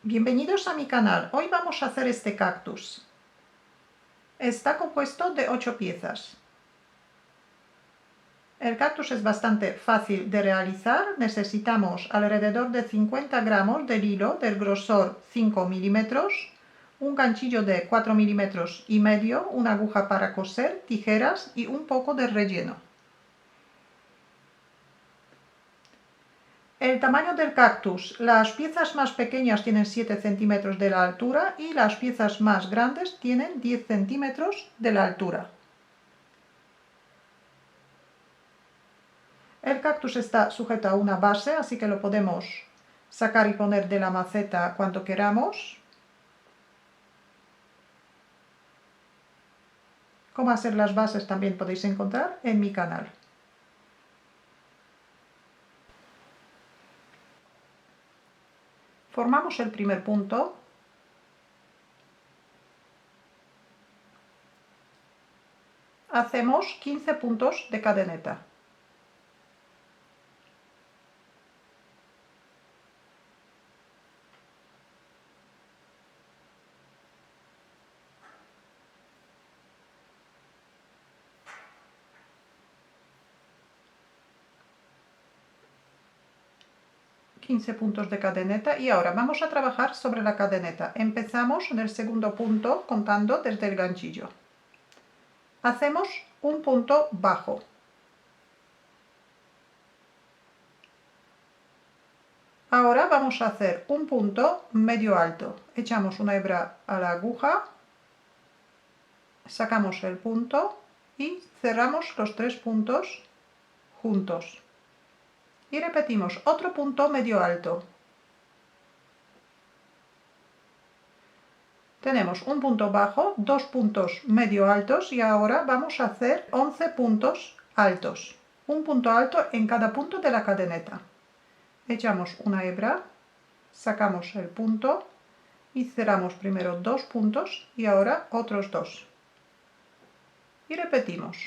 Bienvenidos a mi canal. Hoy vamos a hacer este cactus. Está compuesto de 8 piezas. El cactus es bastante fácil de realizar. Necesitamos alrededor de 50 gramos de hilo del grosor 5 milímetros, un ganchillo de 4 milímetros y medio, una aguja para coser, tijeras y un poco de relleno. El tamaño del cactus: las piezas más pequeñas tienen 7 centímetros de la altura y las piezas más grandes tienen 10 centímetros de la altura. El cactus está sujeto a una base, así que lo podemos sacar y poner de la maceta cuando queramos. Cómo hacer las bases también podéis encontrar en mi canal. Formamos el primer punto. Hacemos 15 puntos de cadeneta. Puntos de cadeneta y ahora vamos a trabajar sobre la cadeneta. Empezamos en el segundo punto contando desde el ganchillo. Hacemos un punto bajo. Ahora vamos a hacer un punto medio alto. Echamos una hebra a la aguja, sacamos el punto y cerramos los 3 puntos juntos. Y repetimos otro punto medio alto. Tenemos un punto bajo, 2 puntos medio altos y ahora vamos a hacer 11 puntos altos. Un punto alto en cada punto de la cadeneta. Echamos una hebra, sacamos el punto y cerramos primero 2 puntos y ahora otros 2. Y repetimos.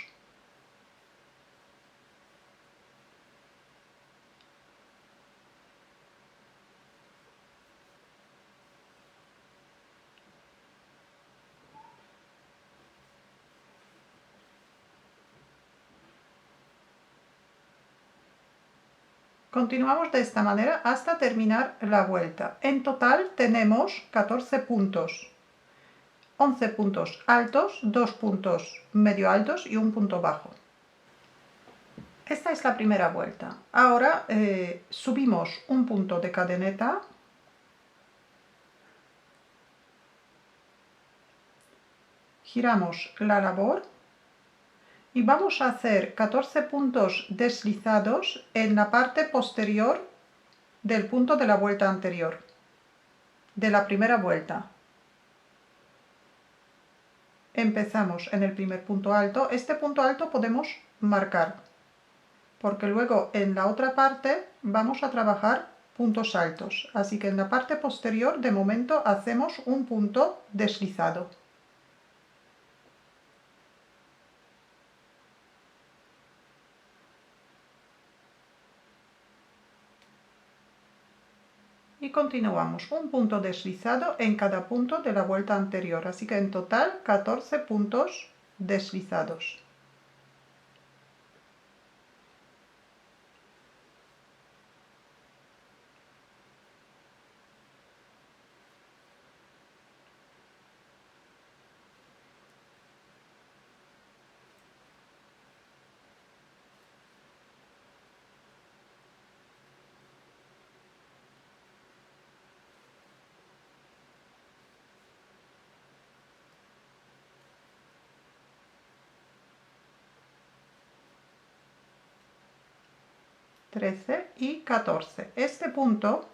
Continuamos de esta manera hasta terminar la vuelta. En total tenemos 14 puntos. 11 puntos altos, 2 puntos medio altos y un punto bajo. Esta es la primera vuelta. Ahora subimos un punto de cadeneta, giramos la labor y vamos a hacer 14 puntos deslizados en la parte posterior del punto de la vuelta anterior, de la primera vuelta. Empezamos en el primer punto alto. Este punto alto podemos marcar, porque luego en la otra parte vamos a trabajar puntos altos. Así que en la parte posterior de momento hacemos un punto deslizado. Y continuamos un punto deslizado en cada punto de la vuelta anterior. Así que en total 14 puntos deslizados. Y 14. Este punto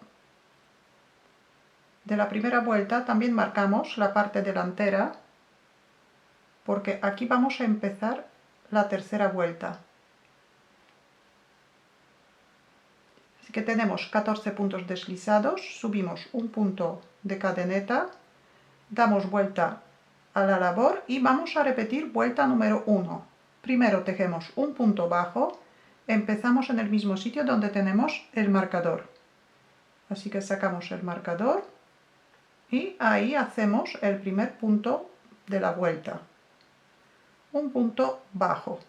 de la primera vuelta también marcamos la parte delantera, porque aquí vamos a empezar la tercera vuelta. Así que tenemos 14 puntos deslizados, subimos un punto de cadeneta, damos vuelta a la labor y vamos a repetir vuelta número 1. Primero tejemos un punto bajo. Empezamos en el mismo sitio donde tenemos el marcador. Así que sacamos el marcador Y ahí hacemos el primer punto de la vuelta, un punto bajo.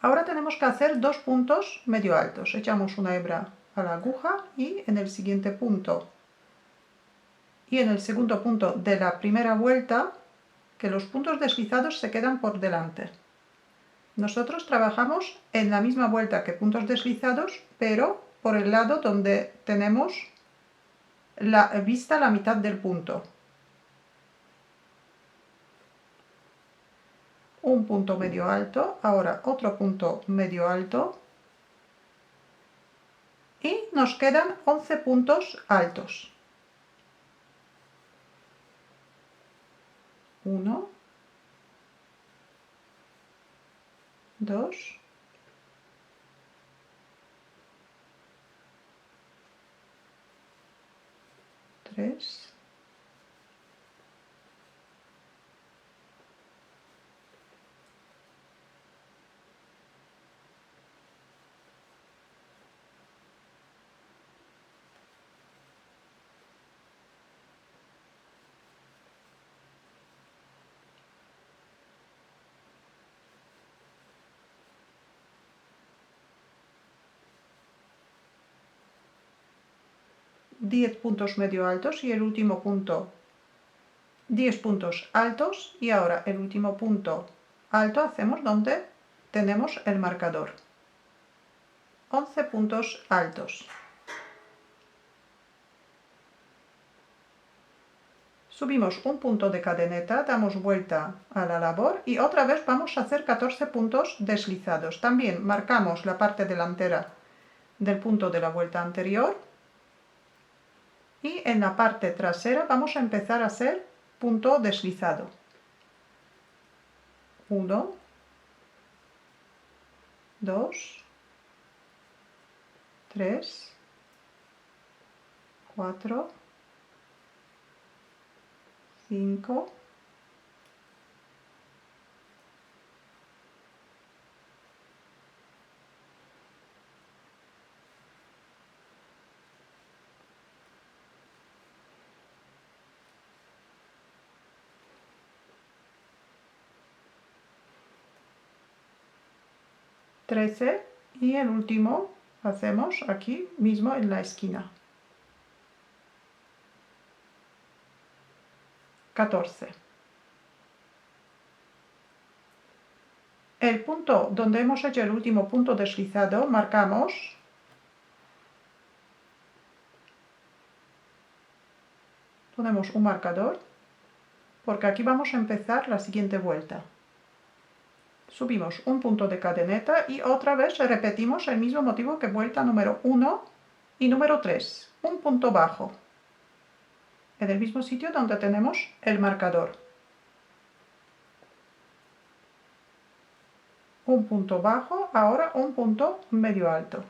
Ahora tenemos que hacer dos puntos medio altos. Echamos una hebra a la aguja y en el siguiente punto y en el segundo punto de la primera vuelta, que los puntos deslizados se quedan por delante. Nosotros trabajamos en la misma vuelta que puntos deslizados, pero por el lado donde tenemos la vista la mitad del punto. Un punto medio alto, ahora otro punto medio alto y nos quedan 11 puntos altos. 1, 2, 3, 10 puntos medio altos y el último punto 10 puntos altos y ahora el último punto alto hacemos donde tenemos el marcador. 11 puntos altos. Subimos un punto de cadeneta, damos vuelta a la labor y otra vez vamos a hacer 14 puntos deslizados. También marcamos la parte delantera del punto de la vuelta anterior y en la parte trasera vamos a empezar a hacer punto deslizado. 1, 2, 3, 4, 5, 13 y el último hacemos aquí mismo en la esquina. 14. El punto donde hemos hecho el último punto deslizado marcamos ponemos un marcador porque aquí vamos a empezar la siguiente vuelta. Subimos un punto de cadeneta y otra vez repetimos el mismo motivo que vuelta número 1 y número 3, un punto bajo, en el mismo sitio donde tenemos el marcador. Un punto bajo, ahora un punto medio alto.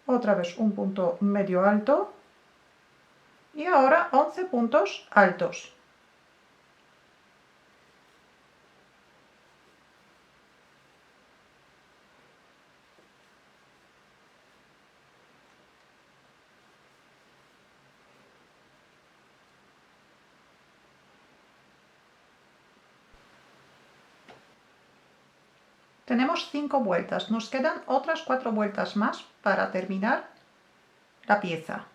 Otra vez un punto medio alto y ahora 11 puntos altos. Tenemos 5 vueltas, nos quedan otras 4 vueltas más para terminar la pieza.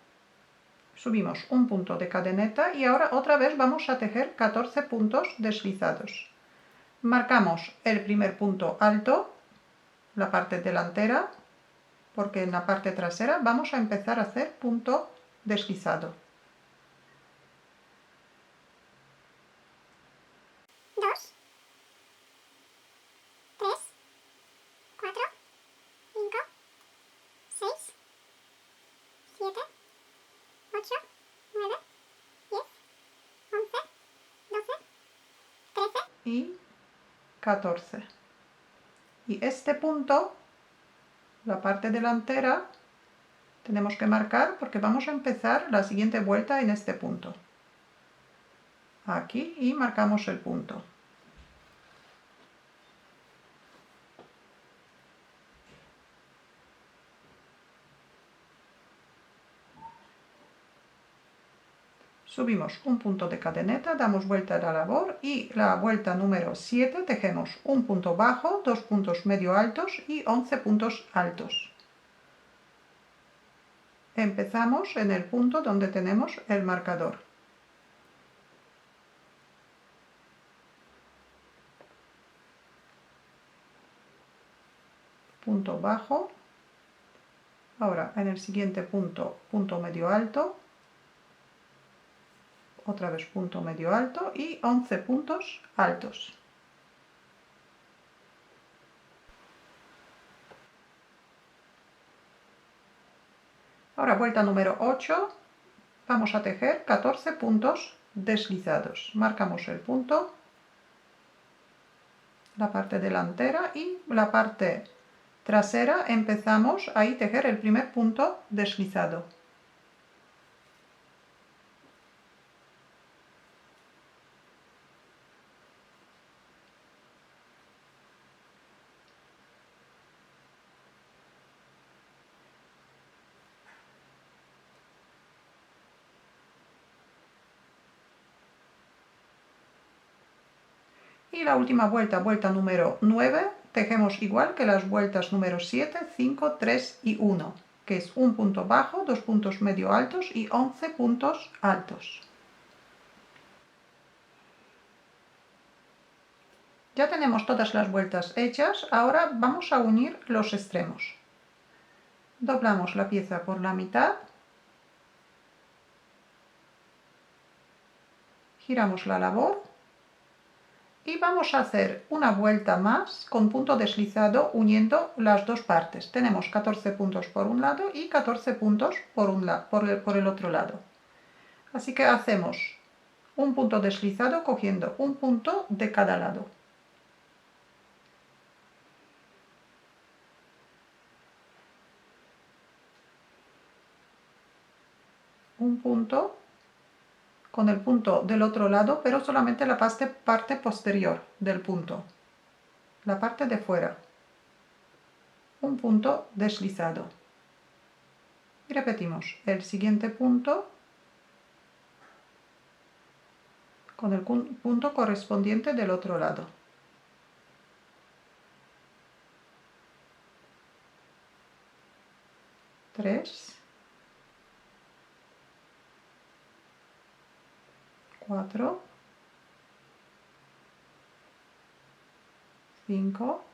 Subimos un punto de cadeneta y ahora otra vez vamos a tejer 14 puntos deslizados. Marcamos el primer punto alto, la parte delantera, porque en la parte trasera vamos a empezar a hacer punto deslizado. 2, 3, 4, 5, 6, 7, 8, 9, 10, 11, 12, 13 y 14. Y este punto, la parte delantera, tenemos que marcar porque vamos a empezar la siguiente vuelta en este punto. Aquí y marcamos el punto. Subimos un punto de cadeneta, damos vuelta a la labor y la vuelta número 7 tejemos un punto bajo, 2 puntos medio altos y 11 puntos altos. Empezamos en el punto donde tenemos el marcador. Punto bajo. Ahora en el siguiente punto, punto medio alto. Otra vez punto medio alto y 11 puntos altos. Ahora vuelta número 8, vamos a tejer 14 puntos deslizados. Marcamos el punto, la parte delantera y la parte trasera empezamos ahí tejer el primer punto deslizado. Y la última vuelta, vuelta número 9, tejemos igual que las vueltas número 7, 5, 3 y 1, que es un punto bajo, 2 puntos medio altos y 11 puntos altos. Ya tenemos todas las vueltas hechas, ahora vamos a unir los extremos. Doblamos la pieza por la mitad, giramos la labor y vamos a hacer una vuelta más con punto deslizado uniendo las dos partes. Tenemos 14 puntos por un lado y 14 puntos por el otro lado. Así que hacemos un punto deslizado cogiendo un punto de cada lado. Un punto con el punto del otro lado, pero solamente la parte posterior del punto, la parte de fuera. Un punto deslizado. Y repetimos el siguiente punto con el punto correspondiente del otro lado. Tres, 4, 5,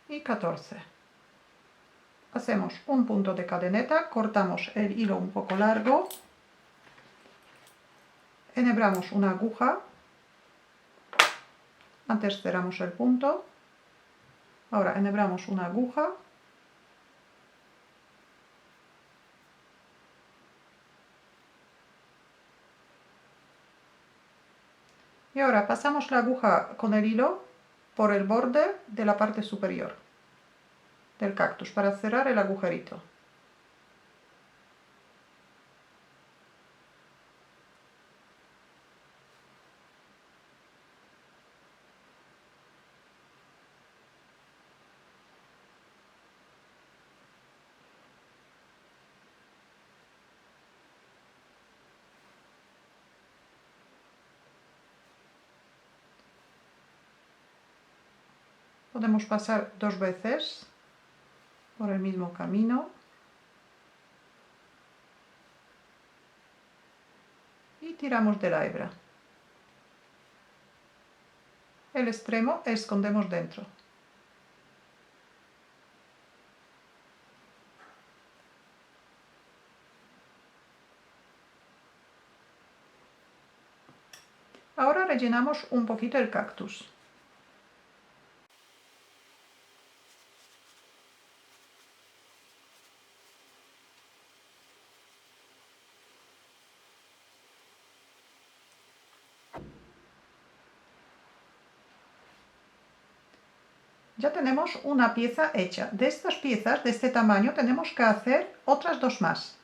y 14. Hacemos un punto de cadeneta, cortamos el hilo un poco largo, enhebramos una aguja, antes cerramos el punto, ahora enhebramos una aguja, y ahora pasamos la aguja con el hilo por el borde de la parte superior del cactus para cerrar el agujerito. Podemos pasar dos veces por el mismo camino y tiramos de la hebra. El extremo escondemos dentro. rellenamos un poquito el cactus. Ya tenemos una pieza hecha. De estas piezas, de este tamaño, tenemos que hacer otras dos más.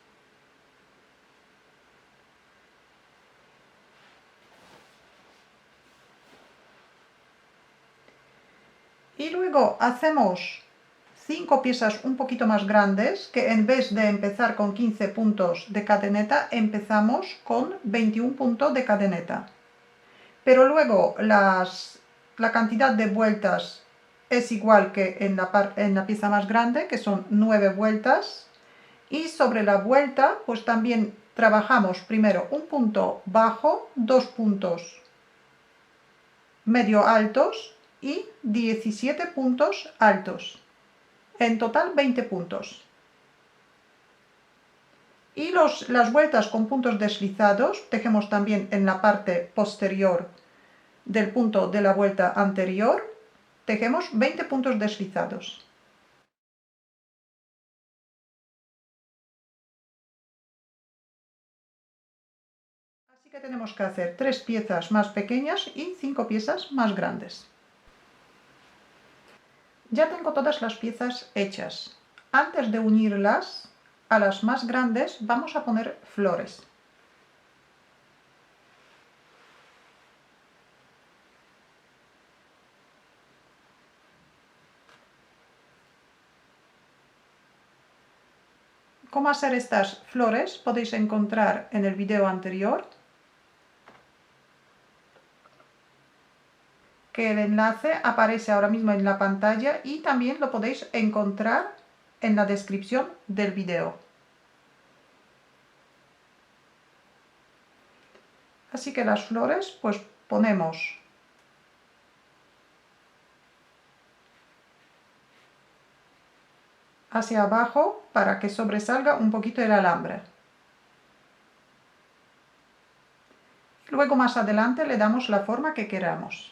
Y luego hacemos 5 piezas un poquito más grandes, que en vez de empezar con 15 puntos de cadeneta, empezamos con 21 puntos de cadeneta. Pero luego la cantidad de vueltas es igual que en la pieza más grande, que son 9 vueltas. Y sobre la vuelta, pues también trabajamos primero un punto bajo, 2 puntos medio altos y 17 puntos altos. En total 20 puntos. Y las vueltas con puntos deslizados tejemos también en la parte posterior del punto de la vuelta anterior, tejemos 20 puntos deslizados. Así que tenemos que hacer 3 piezas más pequeñas y 5 piezas más grandes. Ya tengo todas las piezas hechas. Antes de unirlas a las más grandes vamos a poner flores. Cómo hacer estas flores podéis encontrar en el video anterior, que el enlace aparece ahora mismo en la pantalla y también lo podéis encontrar en la descripción del video. Así que las flores pues ponemos hacia abajo para que sobresalga un poquito el alambre. Luego más adelante le damos la forma que queramos.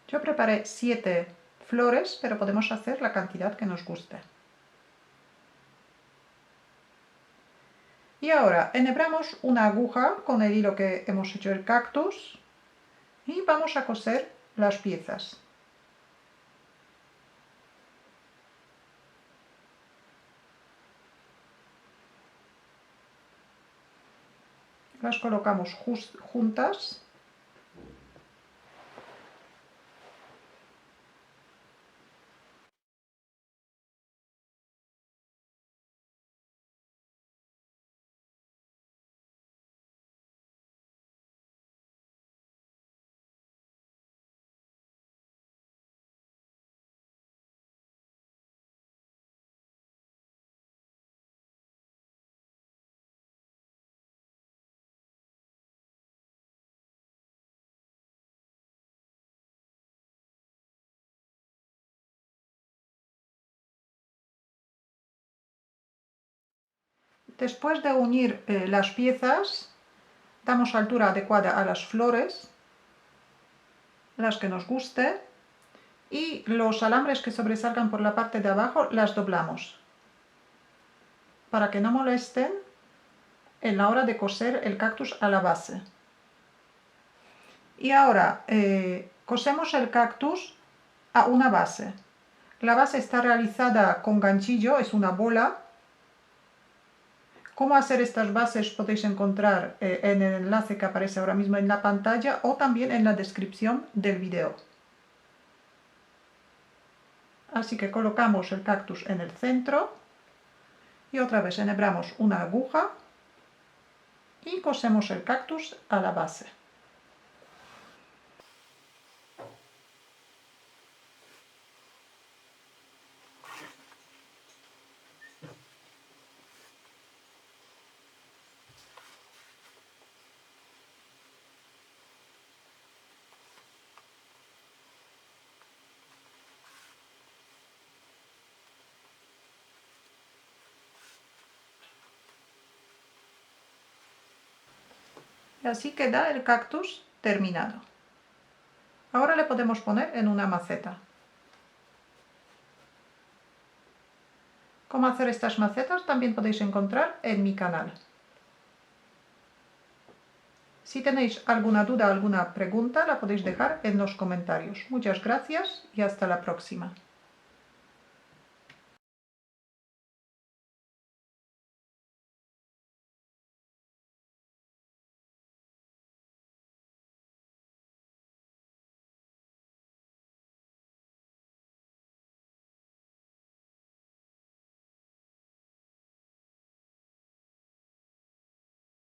Yo preparé 7 flores, pero podemos hacer la cantidad que nos guste. Y ahora enhebramos una aguja con el hilo que hemos hecho el cactus y vamos a coser las piezas. Las colocamos juntas. Después de unir las piezas, damos altura adecuada a las flores, las que nos guste, y los alambres que sobresalgan por la parte de abajo las doblamos, para que no molesten en la hora de coser el cactus a la base. Y ahora cosemos el cactus a una base. La base está realizada con ganchillo, es una bola, Cómo hacer estas bases podéis encontrar en el enlace que aparece ahora mismo en la pantalla o también en la descripción del video. Así que colocamos el cactus en el centro y otra vez enhebramos una aguja y cosemos el cactus a la base. Y así queda el cactus terminado. Ahora le podemos poner en una maceta. Cómo hacer estas macetas también podéis encontrar en mi canal. Si tenéis alguna duda o alguna pregunta la podéis dejar en los comentarios. Muchas gracias y hasta la próxima.